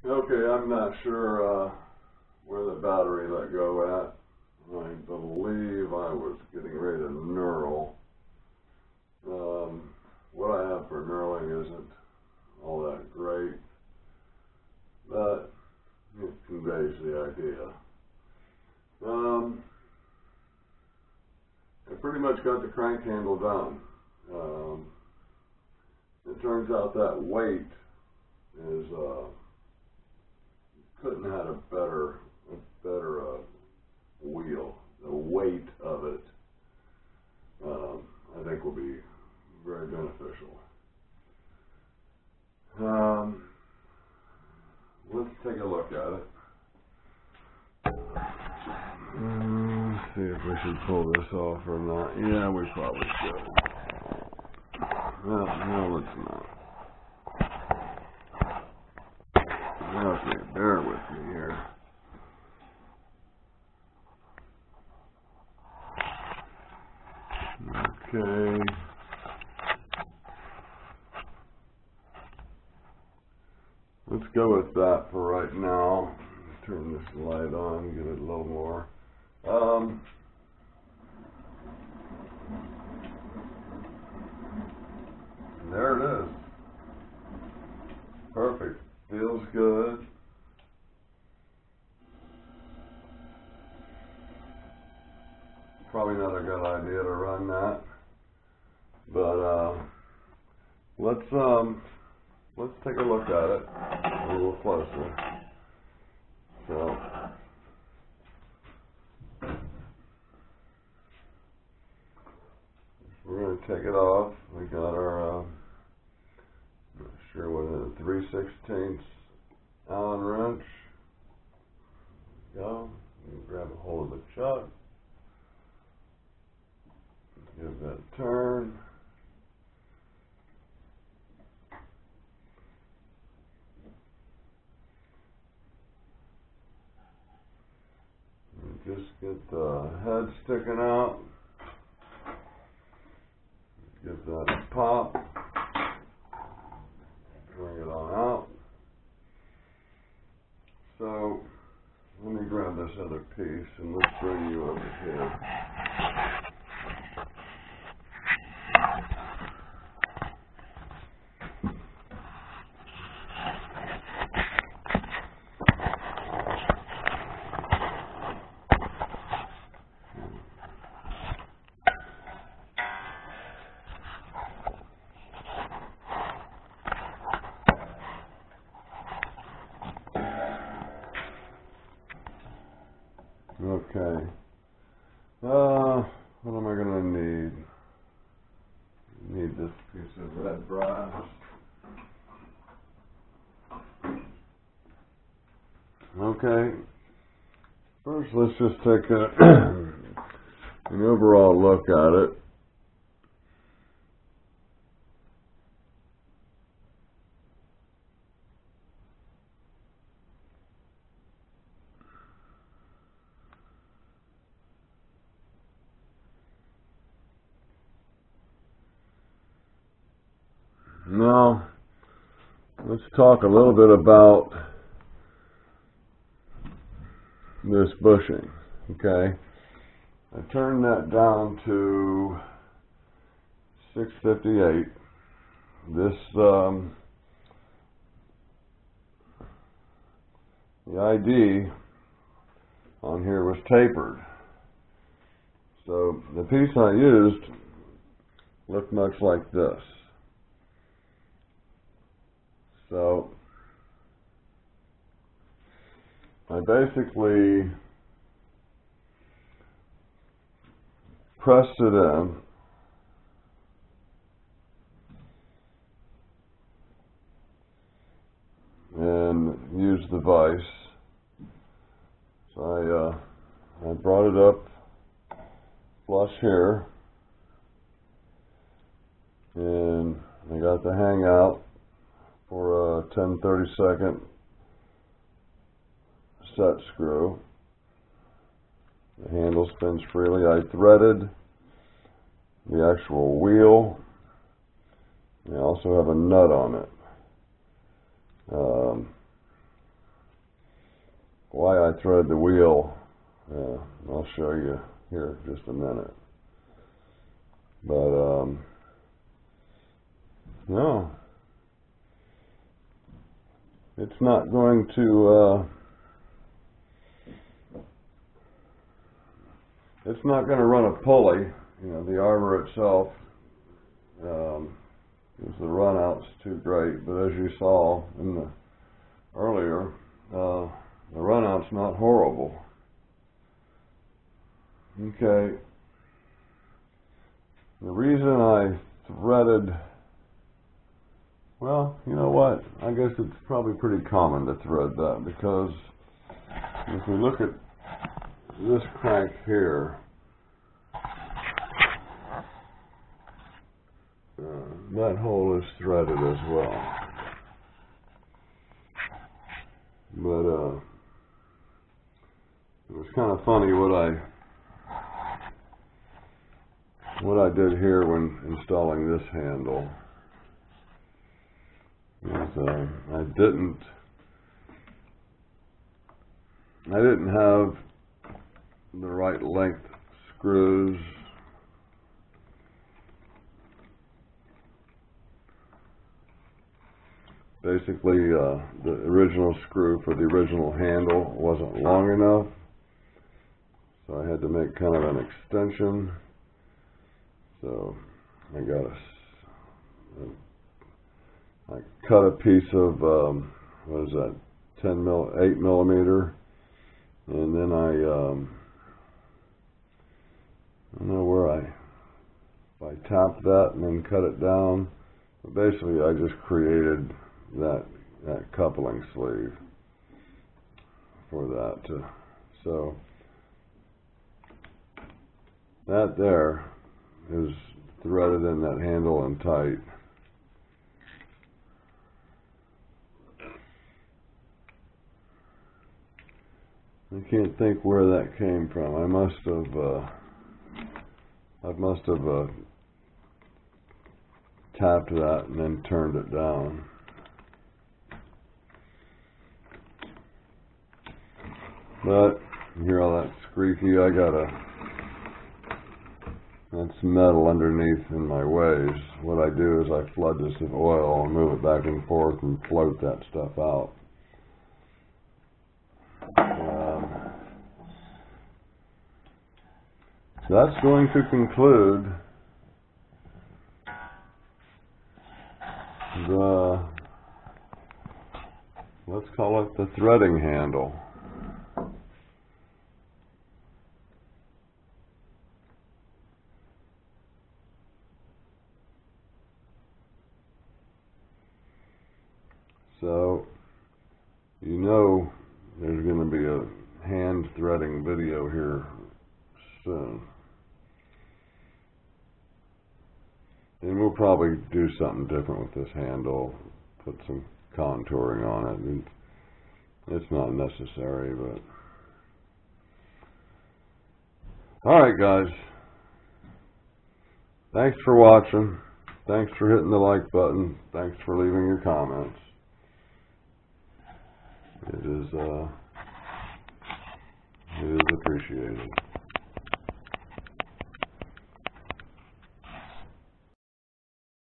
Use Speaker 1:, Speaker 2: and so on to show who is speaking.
Speaker 1: Okay, I'm not sure where the battery let go at. I believe I was getting ready to knurl. What I have for knurling isn't all that great, but it conveys the idea. I pretty much got the crank handle done. It turns out that weight is couldn't have had a better wheel. The weight of it, I think, will be very beneficial. Let's take a look at it. Let's see if we should pull this off or not. Yeah, we probably should. Well, no, let's not. Okay, bear with me here. Okay. Let's go with that for right now. Turn this light on, give it a little more. There it is. Perfect. Feels good. Probably not a good idea to run that, but let's take a look at it a little closer. So we're going to take it off. We got our not sure what it is, 3/16 Allen wrench. There we go. You grab a hold of the chuck. Give that a turn. And just get the head sticking out. Give that a pop. Bring it on out. So let me grab this other piece and let's bring you over here. Okay. What am I going to need? Need this piece of red brass. Okay. First, let's just take an overall look at it. Now, let's talk a little bit about this bushing, okay? I turned that down to 658. This, the ID on here was tapered. So the piece I used looked much like this. So I basically pressed it in and used the vise. So I brought it up flush here and I got the hangout for a 10/32 set screw. The handle spins freely. I threaded the actual wheel. I also have a nut on it. why I thread the wheel, I'll show you here in just a minute. But no, it's not going to run a pulley. You know, the arbor itself, the run out's too great, but as you saw in the earlier, the run out's not horrible. Okay. The reason I threaded, well, you know what? I guess it's probably pretty common to thread that, because if we look at this crank here, that hole is threaded as well. But it was kind of funny what I did here when installing this handle. Is, I didn't have the right length screws. Basically, the original screw for the original handle wasn't long enough, so I had to make kind of an extension. So I cut a piece of what is that, 8 millimeter, and then I don't know where I tapped that and then cut it down. But basically, I just created that coupling sleeve for that. So that there is threaded in that handle and tight. I can't think where that came from. I must have tapped that and then turned it down. But you hear all that squeaky? That's metal underneath in my ways. What I do is I flood this with oil and move it back and forth and float that stuff out. That's going to conclude let's call it the threading handle. So, you know there's going to be a hand threading video here soon. And we'll probably do something different with this handle, put some contouring on it. It's not necessary, but... Alright guys, thanks for watching, thanks for hitting the like button, thanks for leaving your comments. It is appreciated.